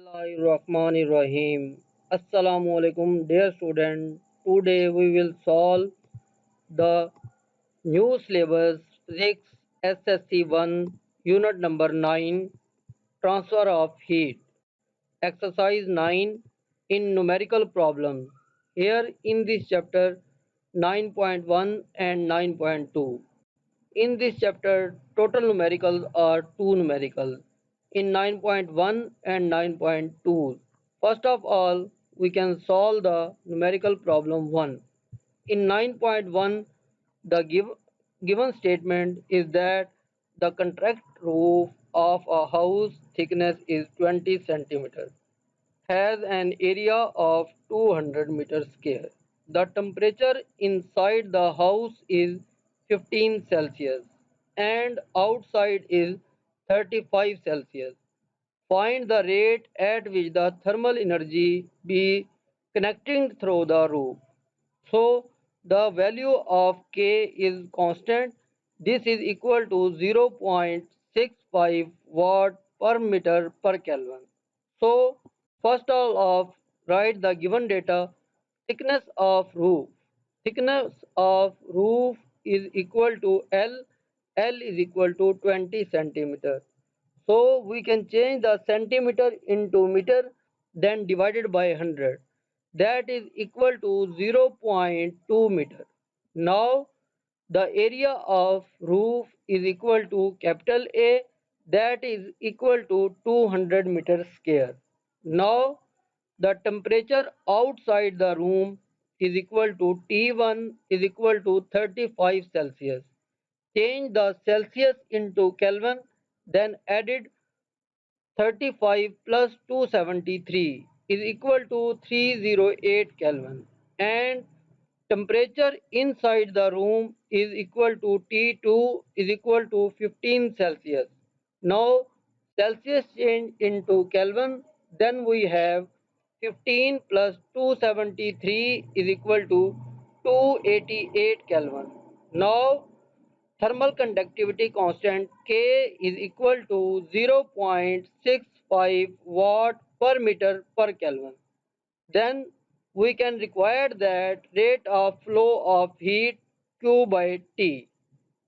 Bismillahirrahmanirrahim. Assalam O Alikum, dear student. Today we will solve the new syllabus Physics SSC 1 Unit number 9 Transfer of Heat. Exercise 9 in numerical problems. Here in this chapter 9.1 and 9.2. In this chapter, total numericals are two numericals in 9.1 and 9.2. First of all, we can solve the numerical problem 1. In 9.1, the given statement is that the contract roof of a house thickness is 20 centimeters, has an area of 200 meters square. The temperature inside the house is 15 Celsius and outside is 35 Celsius. Find the rate at which the thermal energy be connecting through the roof. So the value of K is constant. This is equal to 0.65 watt per meter per Kelvin. So first of all, write the given data. Thickness of roof. Thickness of roof is equal to L. L is equal to 20 centimeter. So we can change the centimeter into meter, then divided by 100. That is equal to 0.2 meter. Now the area of roof is equal to capital A, that is equal to 200 meters square. Now the temperature outside the room is equal to T1 is equal to 35 Celsius. Change the Celsius into Kelvin, then added 35 plus 273 is equal to 308 Kelvin, and temperature inside the room is equal to T2 is equal to 15 Celsius. Now Celsius change into Kelvin, then we have 15 plus 273 is equal to 288 Kelvin. Now thermal conductivity constant K is equal to 0.65 watt per meter per Kelvin. Then we can require that rate of flow of heat Q by T.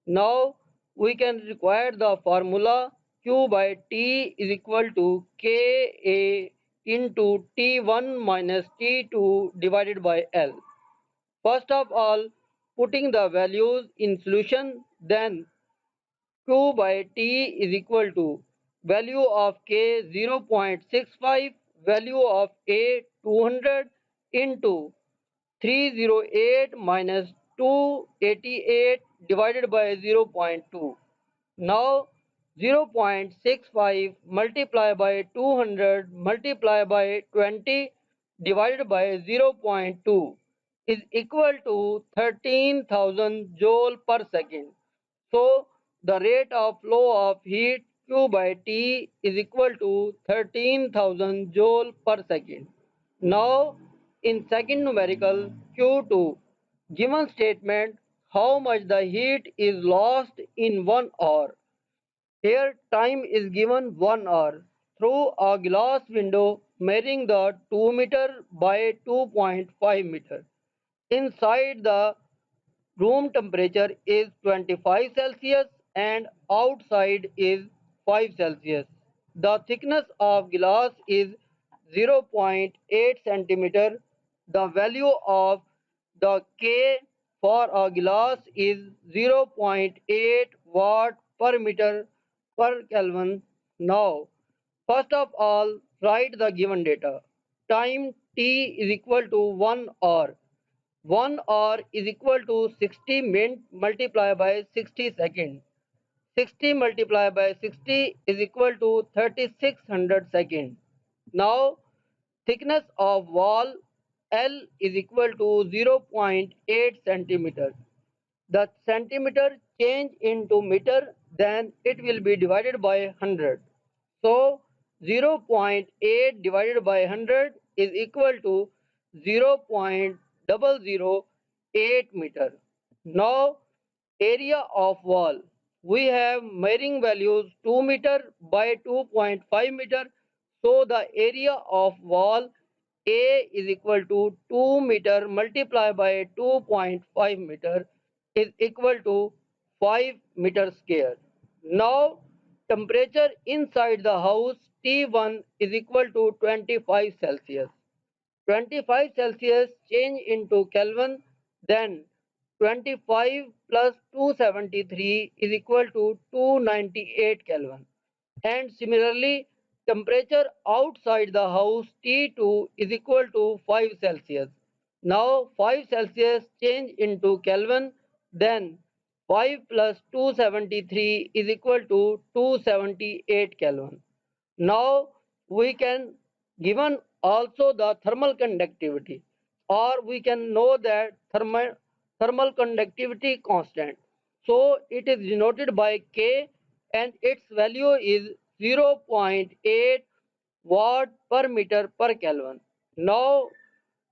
Now we can require the formula Q by T is equal to Ka into T1 minus T2 divided by L. First of all, putting the values in solution, then Q by T is equal to value of K 0.65, value of A 200 into 308 minus 288 divided by 0.2. Now 0.65 multiplied by 200 multiplied by 20 divided by 0.2 is equal to 13,000 joule per second. So the rate of flow of heat Q by T is equal to 13,000 joule per second. Now in second numerical Q2, given statement how much the heat is lost in 1 hour. Here time is given 1 hour through a glass window measuring the 2 meter by 2.5 meter. Inside the room temperature is 25 Celsius and outside is 5 Celsius. The thickness of glass is 0.8 centimeter. The value of the K for a glass is 0.8 watt per meter per Kelvin. Now, first of all, write the given data. Time T is equal to 1 hour. 1 hour is equal to 60 minutes multiplied by 60 seconds. 60 multiplied by 60 is equal to 3600 seconds. Now thickness of wall L is equal to 0.8 centimeter. The centimeter change into meter, then it will be divided by 100. So 0.8 divided by 100 is equal to 0.008 meter. Now area of wall. We have measuring values 2 meter by 2.5 meter. So the area of wall A is equal to 2 meter multiplied by 2.5 meter is equal to 5 meter square. Now temperature inside the house T1 is equal to 25 Celsius. 25 Celsius change into Kelvin, then 25 plus 273 is equal to 298 Kelvin. And similarly, temperature outside the house T2 is equal to 5 Celsius. Now 5 Celsius change into Kelvin, then 5 plus 273 is equal to 278 Kelvin. Now we can given also the thermal conductivity, or we can know that thermal conductivity constant. So it is denoted by K and its value is 0.8 watt per meter per Kelvin. Now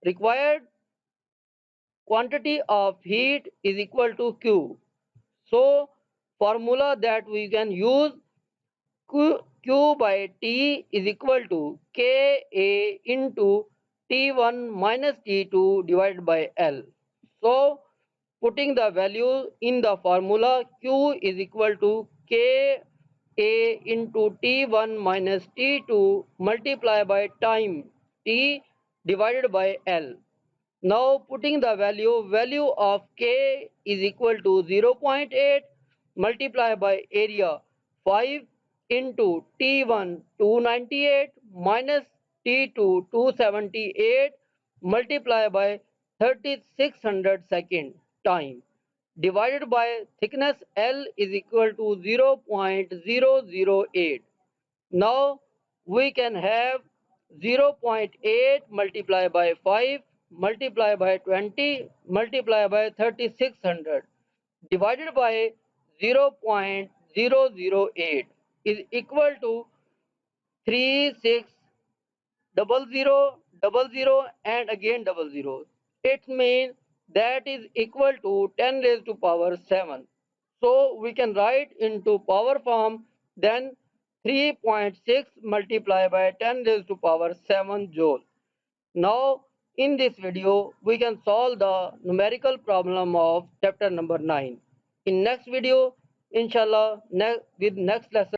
required quantity of heat is equal to Q. So formula that we can use Q by T is equal to Ka into T1 minus T2 divided by L. So putting the value in the formula, Q is equal to Ka into T1 minus T2 multiplied by time T divided by L. Now putting the value of K is equal to 0.8 multiplied by area 5 into T1 298 minus T2 278 multiplied by 3600 second time divided by thickness L is equal to 0.008. Now we can have 0.8 multiplied by 5 multiplied by 20 multiplied by 3600 divided by 0.008 is equal to 360000 and again 00. It means that is equal to 10 raised to power 7. So we can write into power form, then 3.6 multiplied by 10 raised to power 7 joule. Now in this video we can solve the numerical problem of chapter number 9. In next video, inshallah, with next lesson.